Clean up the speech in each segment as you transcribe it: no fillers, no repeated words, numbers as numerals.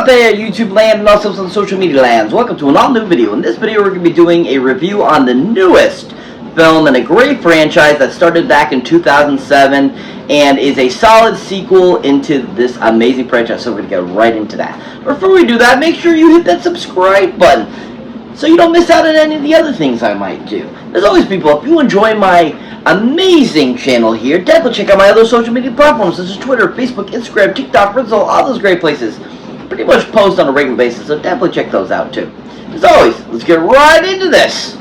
up there, YouTube land, and also some social media lands? Welcome to an all-new video. In this video, we're going to be doing a review on the newest film in a great franchise that started back in 2007 and is a solid sequel into this amazing franchise. So we're going to get right into that. Before we do that, make sure you hit that subscribe button so you don't miss out on any of the other things I might do. As always, people, if you enjoy my amazing channel here, definitely check out my other social media platforms such as Twitter, Facebook, Instagram, TikTok, Rizzle, all those great places. Pretty much post on a regular basis, so definitely check those out too. As always, let's get right into this.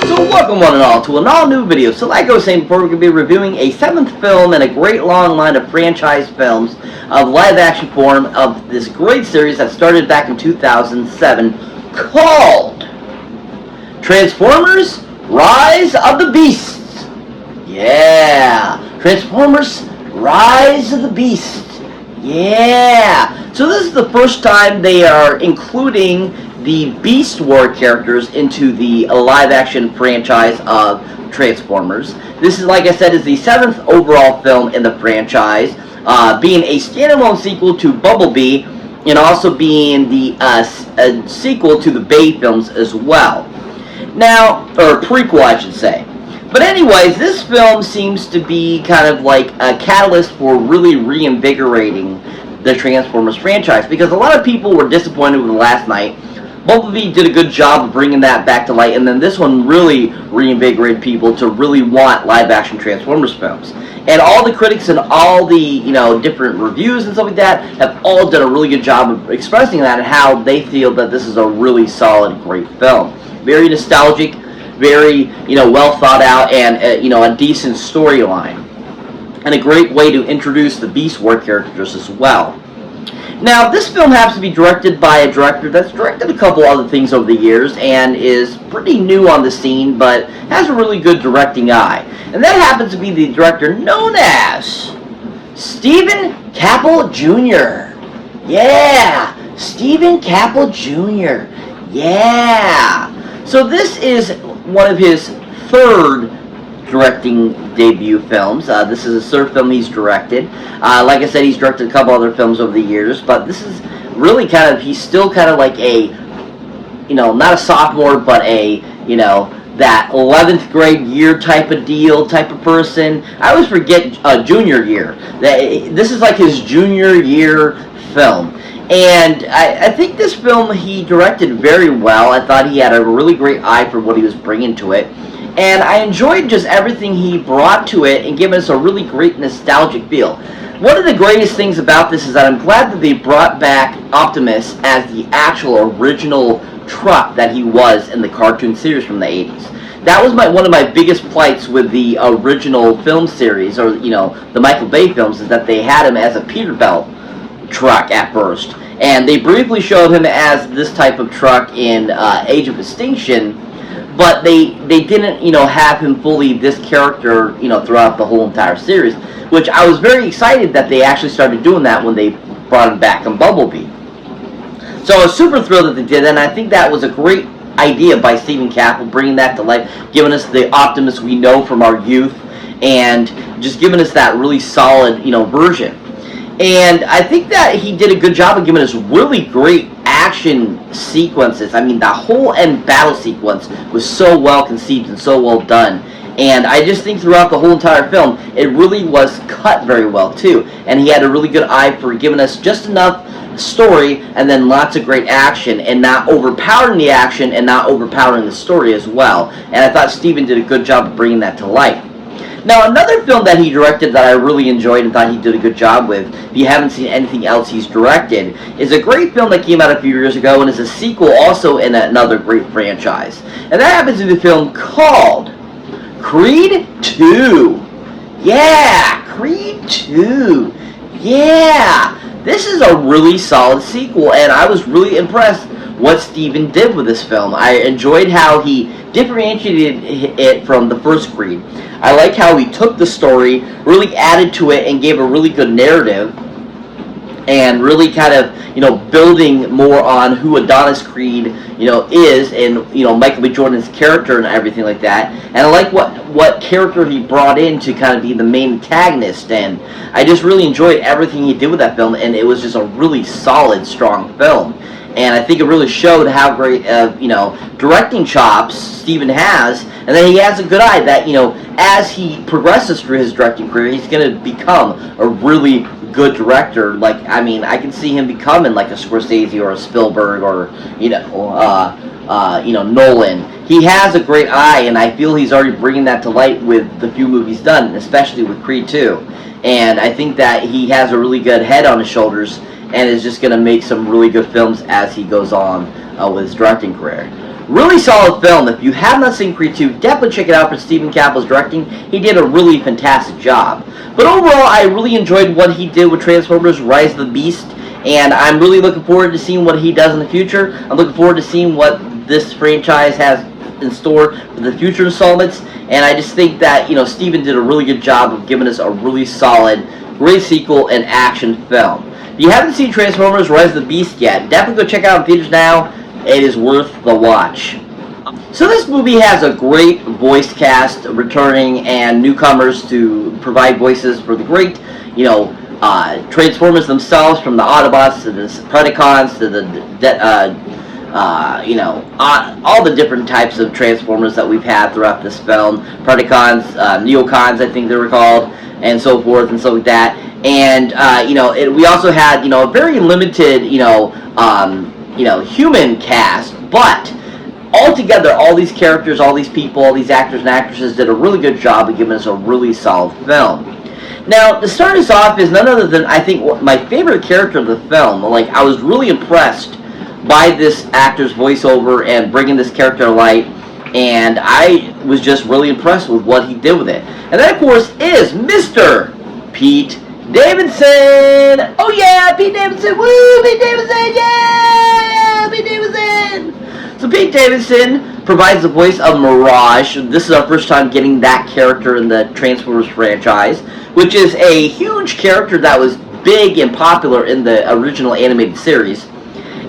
So welcome one and all to an all-new video. So like I was saying before, we're going to be reviewing a 7th film in a great long line of franchise films of live-action form of this great series that started back in 2007 called Transformers Rise of the Beasts. Yeah, Transformers Rise of the Beasts. Yeah. So this is the first time they are including the Beast War characters into the live-action franchise of Transformers. This is, like I said, is the 7th overall film in the franchise, being a standalone sequel to Bumblebee, and also being the sequel to the Bay films as well. Now, or prequel, I should say. But anyways, this film seems to be kind of like a catalyst for really reinvigorating the Transformers franchise, because a lot of people were disappointed with Last Night. Bumblebee did a good job of bringing that back to light, and then this one really reinvigorated people to really want live-action Transformers films. And all the critics and all the, different reviews and stuff like that have all done a really good job of expressing that and how they feel that this is a really solid, great film. Very nostalgic, very, well thought out, and, a decent storyline. And a great way to introduce the Beast War characters as well. Now, this film happens to be directed by a director that's directed a couple other things over the years and is pretty new on the scene, but has a really good directing eye. And that happens to be the director known as Stephen Caple Jr. Yeah, Stephen Caple Jr. Yeah. So this is one of his 3rd directing debut films. This is the 3rd film he's directed. Like I said, he's directed a couple other films over the years, but this is really he's still kind of like a, not a sophomore, but a, that 11th grade year type of deal, type of person. I always forget junior year. This is like his junior year film. And I think this film he directed very well. I thought he had a really great eye for what he was bringing to it. And I enjoyed just everything he brought to it and giving us a really great nostalgic feel. One of the greatest things about this is that I'm glad that they brought back Optimus as the actual original truck that he was in the cartoon series from the 80s. That was one of my biggest plights with the original film series, or, the Michael Bay films, is that they had him as a Peterbilt truck at first. And they briefly showed him as this type of truck in Age of Extinction, but they didn't, have him fully this character, throughout the whole entire series, which I was very excited that they actually started doing that when they brought him back in Bumblebee. So I was super thrilled that they did that, and I think that was a great idea by Stephen Caple, bringing that to life, giving us the Optimus we know from our youth, and just giving us that really solid, version. And I think that he did a good job of giving us really great action sequences. I mean, the whole end battle sequence was so well conceived and so well done. And I just think throughout the whole entire film, it really was cut very well too. And he had a really good eye for giving us just enough story and then lots of great action, and not overpowering the action and not overpowering the story as well. And I thought Steven did a good job of bringing that to life. Now, another film that he directed that I really enjoyed and thought he did a good job with, if you haven't seen anything else he's directed, is a great film that came out a few years ago and is a sequel also in another great franchise. And that happens to be the film called Creed 2. Yeah, Creed 2. Yeah. This is a really solid sequel, and I was really impressed what Steven did with this film. I enjoyed how he differentiated it from the first Creed. I like how he took the story, really added to it, and gave a really good narrative. and really kind of, building more on who Adonis Creed, is, and, Michael B. Jordan's character and everything like that. And I like what character he brought in to kind of be the main antagonist, and I just really enjoyed everything he did with that film, and it was just a really solid, strong film. And I think it really showed how great, directing chops Steven has, and that he has a good eye that, as he progresses through his directing career, he's going to become a really good director. Like, I mean, I can see him becoming like a Scorsese or a Spielberg or, Nolan. He has a great eye, and I feel he's already bringing that to light with the few movies done, especially with Creed 2. And I think that he has a really good head on his shoulders, and is just going to make some really good films as he goes on with his directing career. Really solid film. If you have not seen Creed 2, definitely check it out for Stephen Campbell's directing. He did a really fantastic job. But overall, I really enjoyed what he did with Transformers Rise of the Beast, and I'm really looking forward to seeing what he does in the future. I'm looking forward to seeing what this franchise has in store for the future installments, and I just think that, Steven did a really good job of giving us a really solid, great sequel and action film. If you haven't seen Transformers Rise of the Beast yet, definitely go check it out in theaters now. It is worth the watch. So this movie has a great voice cast returning and newcomers to provide voices for the great, Transformers themselves, from the Autobots to the Predacons to the, all the different types of Transformers that we've had throughout this film. Predacons, Neocons, I think they were called, and so forth and so like that. And, we also had, a very limited, human cast, but altogether, all these characters, all these people, all these actors and actresses did a really good job of giving us a really solid film. Now, to start us off is none other than, I think, my favorite character of the film. Like, I was really impressed by this actor's voiceover and bringing this character to light, and I was just really impressed with what he did with it. And that, of course, is Mr. Pete Davidson! Oh yeah, Pete Davidson! Woo! Pete Davidson! Yeah! Pete Davidson! So Pete Davidson provides the voice of Mirage. This is our first time getting that character in the Transformers franchise, which is a huge character that was big and popular in the original animated series.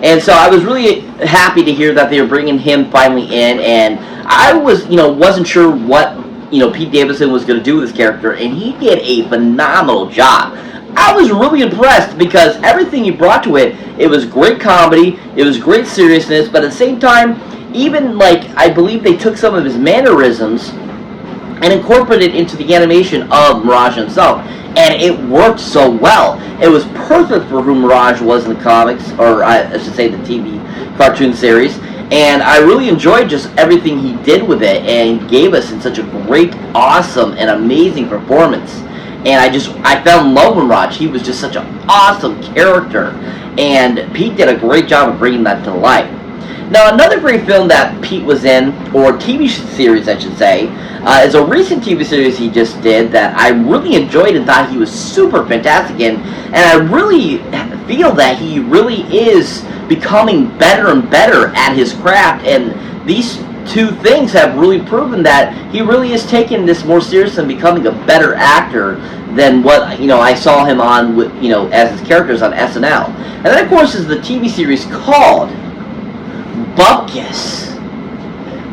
And so I was really happy to hear that they were bringing him finally in, and I wasn't sure what Pete Davidson was going to do with his character, and he did a phenomenal job. I was really impressed because everything he brought to it, it was great comedy, it was great seriousness, but at the same time, even I believe they took some of his mannerisms and incorporated it into the animation of Mirage himself, and it worked so well. It was perfect for who Mirage was in the comics, or I should say the TV cartoon series. And I really enjoyed just everything he did with it and gave us in such a great, awesome, and amazing performance. And I fell in love with Mirage. He was just such an awesome character. And Pete did a great job of bringing that to life. Now, another great film that Pete was in, or TV series I should say, is a recent TV series he just did that I really enjoyed and thought he was super fantastic in. And I really feel that he really is becoming better and better at his craft, and these two things have really proven that he really is taking this more serious and becoming a better actor than what I saw him on with as his characters on SNL. And that, of course, is the TV series called Bupkis.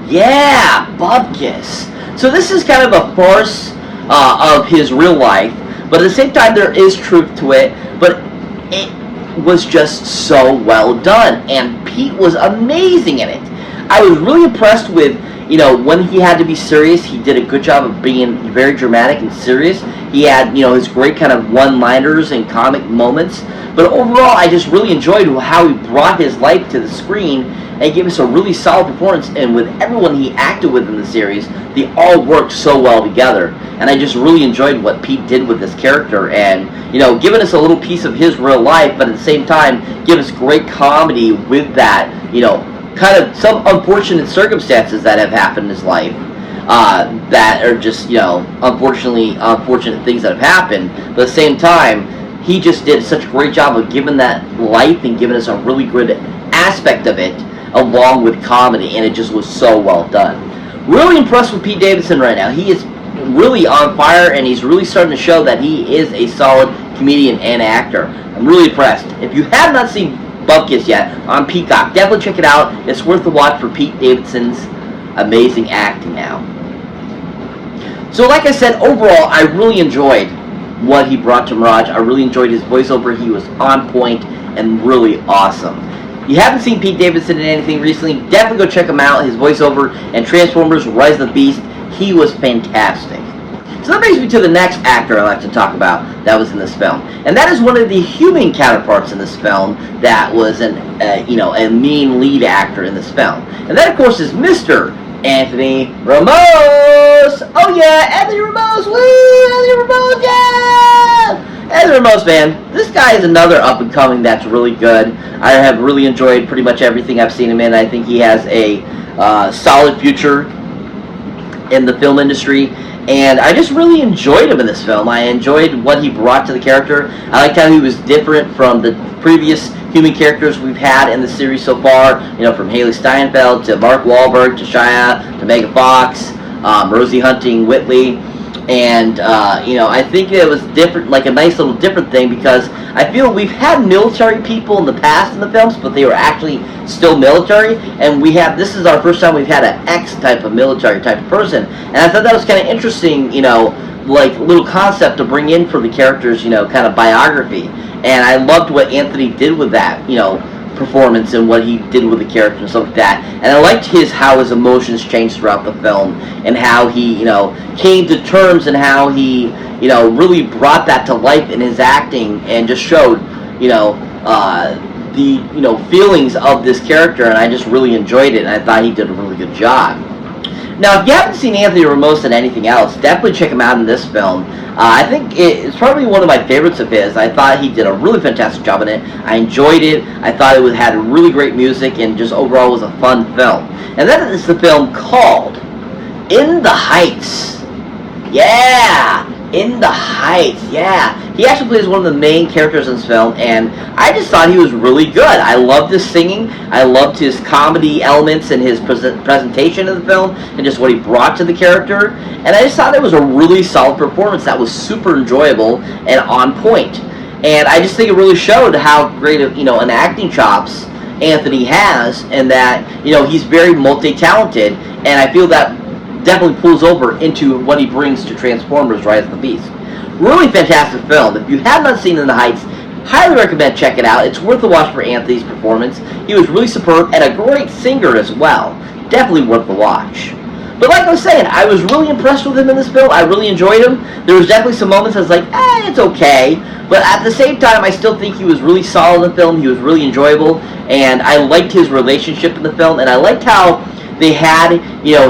Yeah, Bupkis. So this is kind of a farce of his real life, but at the same time there is truth to it, but it was just so well done, and Pete was amazing in it. I was really impressed with, when he had to be serious, he did a good job of being very dramatic and serious. He had, his great kind of one-liners and comic moments, but overall, I just really enjoyed how he brought his life to the screen and gave us a really solid performance, and with everyone he acted with in the series, they all worked so well together, and I just really enjoyed what Pete did with this character, and, giving us a little piece of his real life, but at the same time, give us great comedy with that, kind of some unfortunate circumstances that have happened in his life, that are just, unfortunate things that have happened, but at the same time, he just did such a great job of giving that life and giving us a really good aspect of it, along with comedy, and it just was so well done. Really impressed with Pete Davidson right now. He is really on fire, and he's really starting to show that he is a solid comedian and actor. I'm really impressed. If you have not seen Bupkis yet on Peacock, definitely check it out. It's worth the watch for Pete Davidson's amazing acting now. So like I said, overall, I really enjoyed what he brought to Mirage. I really enjoyed his voiceover. He was on point and really awesome. If you haven't seen Pete Davidson in anything recently, definitely go check him out. His voiceover and Transformers Rise of the Beast, he was fantastic. So that brings me to the next actor I'd like to talk about that was in this film. And that is one of the human counterparts in this film that was a main lead actor in this film. And that, of course, is Mr. Anthony Ramos! Oh yeah, Anthony Ramos! Woo! Anthony Ramos, yeah! Anthony Ramos, man, this guy is another up-and-coming that's really good. I have really enjoyed pretty much everything I've seen him in. I think he has a solid future in the film industry. And I just really enjoyed him in this film. I enjoyed what he brought to the character. I liked how he was different from the previous human characters we've had in the series so far. You know, from Haley Steinfeld to Mark Wahlberg to Shia to Megan Fox, Rosie Huntington-Whiteley. And, I think it was different, like a nice little different thing, because I feel we've had military people in the past in the films, but they were actually still military, and this is our first time we've had an ex-type of military type of person, and I thought that was kind of interesting, like little concept to bring in for the characters, kind of biography, and I loved what Anthony did with that, performance and what he did with the character and stuff like that. And I liked how his emotions changed throughout the film and how he, came to terms and how he, really brought that to life in his acting and just showed, the, feelings of this character, and I just really enjoyed it, and I thought he did a really good job. Now, if you haven't seen Anthony Ramos in anything else, definitely check him out in this film. I think it's probably one of my favorites of his. I thought he did a really fantastic job in it. I enjoyed it. I thought it had really great music and just overall was a fun film. And that is the film called In the Heights. Yeah! In the Heights, yeah. He actually plays one of the main characters in this film, and I just thought he was really good. I loved his singing. I loved his comedy elements and his presentation of the film and just what he brought to the character. And I just thought it was a really solid performance that was super enjoyable and on point. And I just think it really showed how great of, an acting chops Anthony has, and that, he's very multi-talented, and I feel that definitely pulls over into what he brings to Transformers Rise of the Beast. Really fantastic film. If you have not seen In the Heights, highly recommend check it out. It's worth the watch for Anthony's performance. He was really superb and a great singer as well. Definitely worth the watch. But like I was saying, I was really impressed with him in this film. I really enjoyed him. There was definitely some moments I was like, it's okay. But at the same time, I still think he was really solid in the film. He was really enjoyable. And I liked his relationship in the film. And I liked how they had,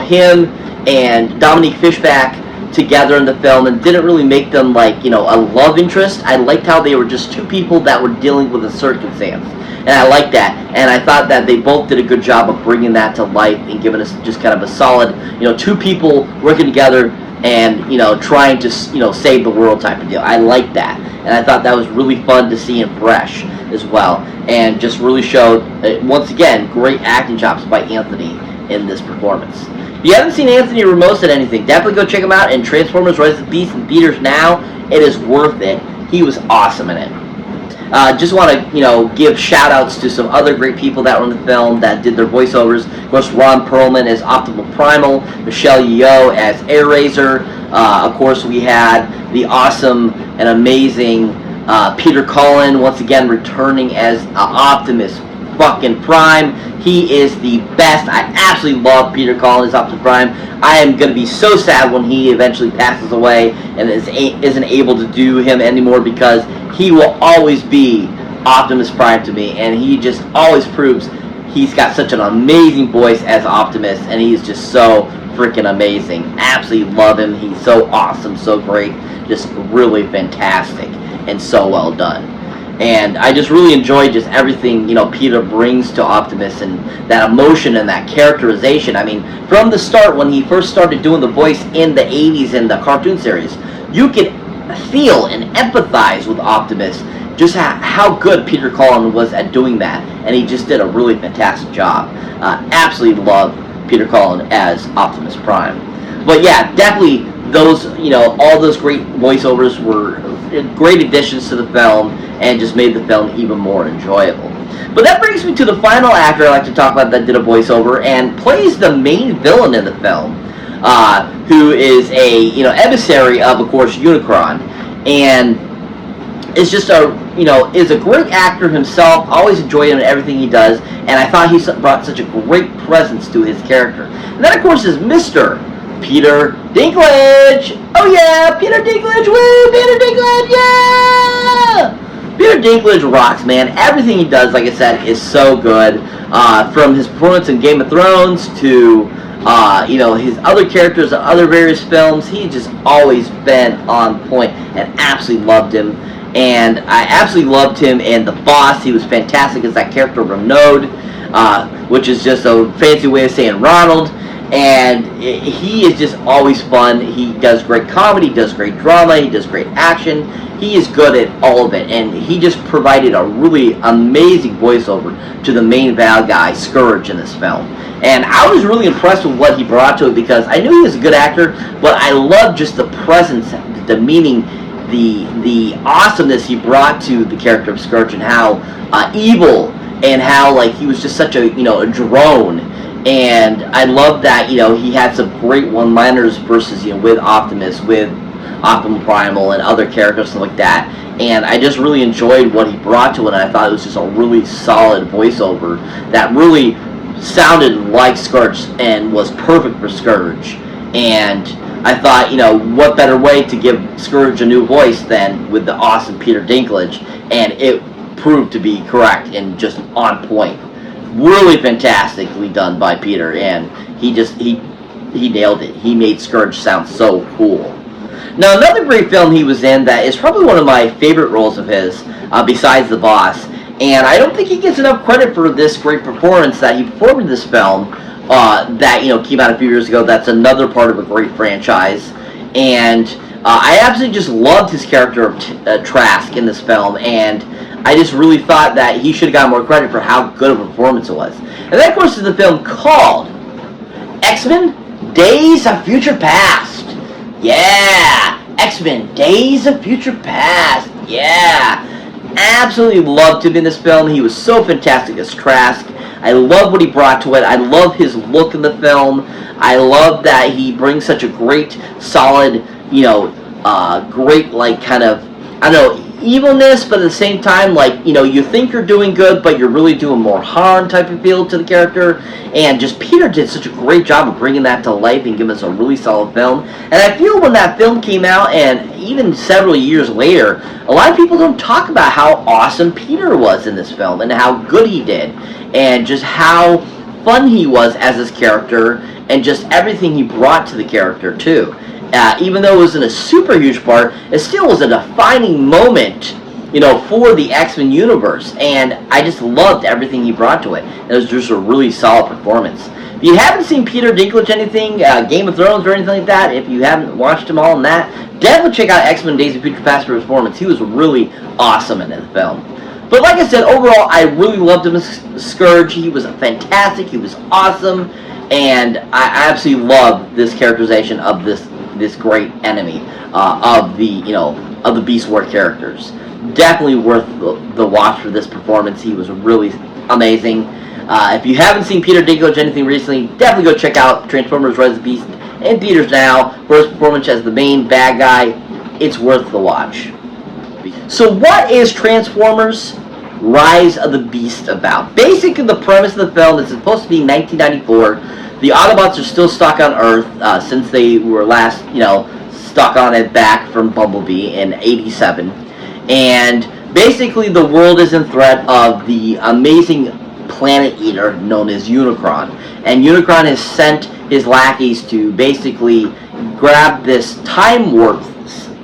him and Dominique Fishback together in the film and didn't really make them like, a love interest. I liked how they were just two people that were dealing with a circumstance. And I liked that. And I thought that they both did a good job of bringing that to life and giving us just kind of a solid, two people working together and, trying to, save the world type of deal. I liked that. And I thought that was really fun to see and fresh as well. And just really showed, once again, great acting chops by Anthony in this performance. If you haven't seen Anthony Ramos in anything, definitely go check him out in Transformers Rise of the Beast in theaters now. It is worth it. He was awesome in it. Just want to, give shout-outs to some other great people that were in the film that did their voiceovers. Of course, Ron Perlman as Optimal Primal, Michelle Yeoh as Airraiser. Of course, we had the awesome and amazing Peter Cullen, once again returning as Optimus fucking Prime. He is the best. I absolutely love Peter Cullen as Optimus Prime. I am going to be so sad when he eventually passes away and isn't able to do him anymore, because he will always be Optimus Prime to me, and he just always proves he's got such an amazing voice as Optimus, and he's just so freaking amazing. Absolutely love him. He's so awesome, so great, just really fantastic, and so well done. And I just really enjoyed just everything, Peter brings to Optimus, and that emotion and that characterization. I mean, from the start, when he first started doing the voice in the 80s in the cartoon series, you could feel and empathize with Optimus, just how good Peter Cullen was at doing that. And he just did a really fantastic job. Absolutely love Peter Cullen as Optimus Prime. But yeah, definitely those, all those great voiceovers were great additions to the film and just made the film even more enjoyable. But that brings me to the final actor I like to talk about that did a voiceover and plays the main villain in the film, who is a emissary of course, Unicron, and is just is a great actor himself. Always enjoy him and everything he does, and I thought he brought such a great presence to his character. And that, of course, is Mr. Peter Dinklage. Oh yeah, Peter Dinklage, woo! Peter Dinklage, yeah! Peter Dinklage rocks, man. Everything he does, like I said, is so good. From his performance in Game of Thrones to his other characters in other various films, he's just always been on point, and absolutely loved him. And I absolutely loved him in The Boss. He was fantastic as that character Renaud, which is just a fancy way of saying Ronald. And he is just always fun. He does great comedy, he does great drama, he does great action. He is good at all of it, and he just provided a really amazing voiceover to the main bad guy, Scourge, in this film. And I was really impressed with what he brought to it, because I knew he was a good actor, but I loved just the presence, the demeaning, the awesomeness he brought to the character of Scourge, and how evil, and how he was just such a a drone. And I love that he had some great one-liners versus with Optimus, with Optimal Primal, and other characters and like that. And I just really enjoyed what he brought to it, and I thought it was just a really solid voiceover that really sounded like Scourge and was perfect for Scourge. And I thought, what better way to give Scourge a new voice than with the awesome Peter Dinklage, and it proved to be correct and just on point. Really fantastically done by Peter, and he nailed it. He made Scourge sound so cool. Now, another great film he was in that is probably one of my favorite roles of his, besides The Boss, and I don't think he gets enough credit for this great performance that he performed in this film, that came out a few years ago. That's another part of a great franchise, and I absolutely just loved his character of Trask in this film, and I just really thought that he should have gotten more credit for how good of a performance it was. And that, of course, is the film called X-Men Days of Future Past. Yeah! X-Men Days of Future Past. Yeah! Absolutely loved him in this film. He was so fantastic as Trask. I love what he brought to it. I love his look in the film. I love that he brings such a great, solid, great, kind of, I don't know, evilness, but at the same time, you think you're doing good, but you're really doing more harm type of feel to the character. And just Peter did such a great job of bringing that to life and giving us a really solid film. And I feel when that film came out, and even several years later, a lot of people don't talk about how awesome Peter was in this film, and how good he did, and just how fun he was as his character, and just everything he brought to the character too. Even though it wasn't a super huge part, it still was a defining moment, for the X-Men universe. And I just loved everything he brought to it. It was just a really solid performance. If you haven't seen Peter Dinklage anything, Game of Thrones or anything like that, if you haven't watched them all in that, definitely check out X-Men Days of Future Past for his performance. He was really awesome in the film. But like I said, overall, I really loved him as Scourge. He was fantastic. He was awesome. And I absolutely love this characterization of this great enemy of the Beast War characters. Definitely worth the watch for this performance. He was really amazing. If you haven't seen Peter Dinklage anything recently, definitely go check out Transformers: Rise of the Beast in theaters now for his performance as the main bad guy. It's worth the watch. So what is Transformers: Rise of the Beast about? Basically, the premise of the film is supposed to be 1994. The Autobots are still stuck on Earth since they were last, stuck on it back from Bumblebee in '87. And basically the world is in threat of the amazing planet eater known as Unicron. And Unicron has sent his lackeys to basically grab this time warp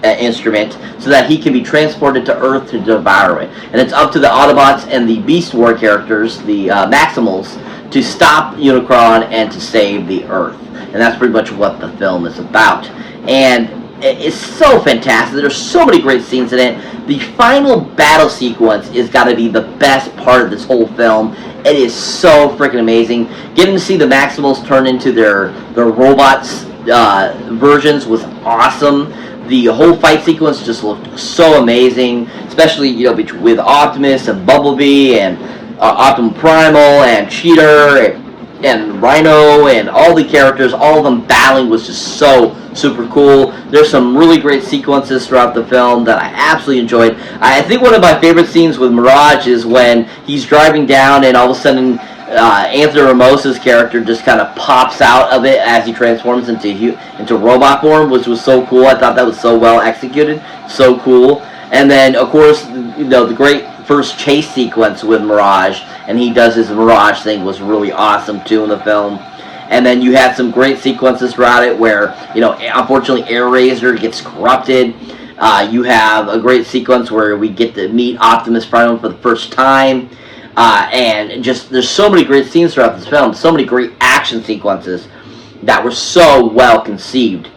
instrument so that he can be transported to Earth to devour it. And it's up to the Autobots and the Beast War characters, the Maximals, to stop Unicron and to save the Earth. And that's pretty much what the film is about. And it's so fantastic. There's so many great scenes in it. The final battle sequence is got to be the best part of this whole film. It is so freaking amazing. Getting to see the Maximals turn into their robots versions was awesome. The whole fight sequence just looked so amazing, especially with Optimus and Bumblebee and Optimus Primal and Cheater and Rhino and all the characters, all of them battling was just so super cool. There's some really great sequences throughout the film that I absolutely enjoyed. I think one of my favorite scenes with Mirage is when he's driving down and all of a sudden Anthony Ramos's character just kind of pops out of it as he transforms into robot form, which was so cool. I thought that was so well executed, so cool. And then, of course, the great first chase sequence with Mirage, and he does his Mirage thing, was really awesome too in the film. And then you had some great sequences throughout it where, unfortunately, Air Razor gets corrupted. You have a great sequence where we get to meet Optimus Prime for the first time. And just, there's so many great scenes throughout this film, so many great action sequences that were so well conceived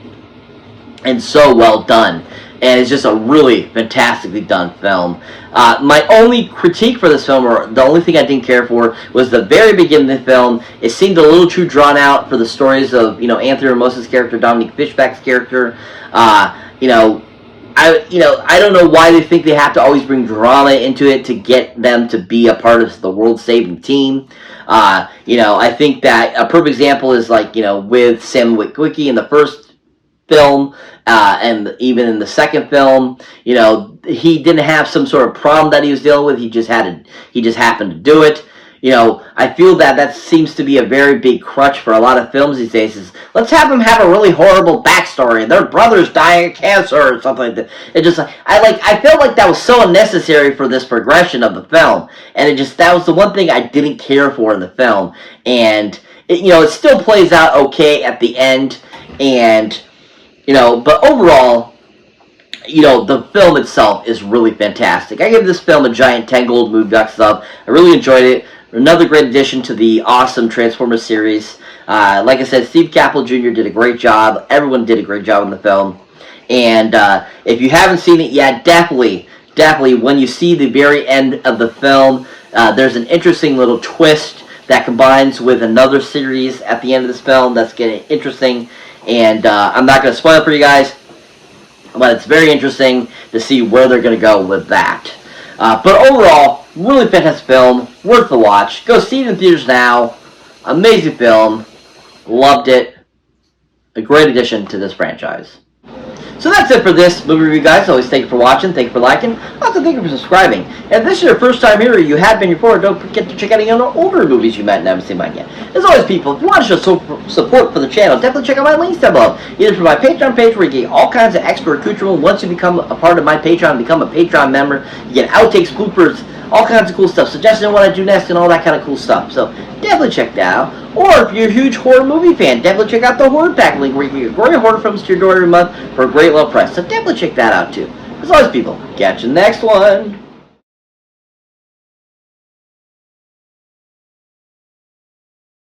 and so well done. And it's just a really fantastically done film. My only critique for this film, or the only thing I didn't care for, was the very beginning of the film. It seemed a little too drawn out for the stories of, Anthony Ramos's character, Dominique Fishback's character. I don't know why they think they have to always bring drama into it to get them to be a part of the world-saving team. I think that a perfect example is with Sam Witwicky in the first film, and even in the second film, he didn't have some sort of problem that he was dealing with. He just happened to do it. I feel that seems to be a very big crutch for a lot of films these days. Is let's have them have a really horrible backstory and their brother's dying of cancer or something like that. It just I felt like that was so unnecessary for this progression of the film, and that was the one thing I didn't care for in the film. And it still plays out okay at the end, and but overall, the film itself is really fantastic. I give this film a giant 10 gold movie box sub. I really enjoyed it. Another great addition to the awesome Transformers series. Like I said, Steve Cappell Jr. did a great job. Everyone did a great job in the film. And if you haven't seen it yet, definitely, when you see the very end of the film, there's an interesting little twist that combines with another series at the end of this film that's getting interesting. And I'm not going to spoil it for you guys, but it's very interesting to see where they're going to go with that. But overall, really fantastic film, worth the watch. Go see it in theaters now. Amazing film. Loved it. A great addition to this franchise. So that's it for this movie review, guys. Always thank you for watching, thank you for liking, also thank you for subscribing. And if this is your first time here or you have been before, don't forget to check out any other older movies you might never seen mine yet. As always, people, if you want to show support for the channel, definitely check out my links down below. Either for my Patreon page where you get all kinds of extra accoutrement once you become a part of my Patreon, become a Patreon member, you get outtakes, bloopers, all kinds of cool stuff, suggestions on what I do next, and all that kind of cool stuff. So definitely check that out. Or if you're a huge horror movie fan, definitely check out the Horror Pack link where you can get great horror films to your door every month for a great low price. So definitely check that out too. As always, people, catch you next one.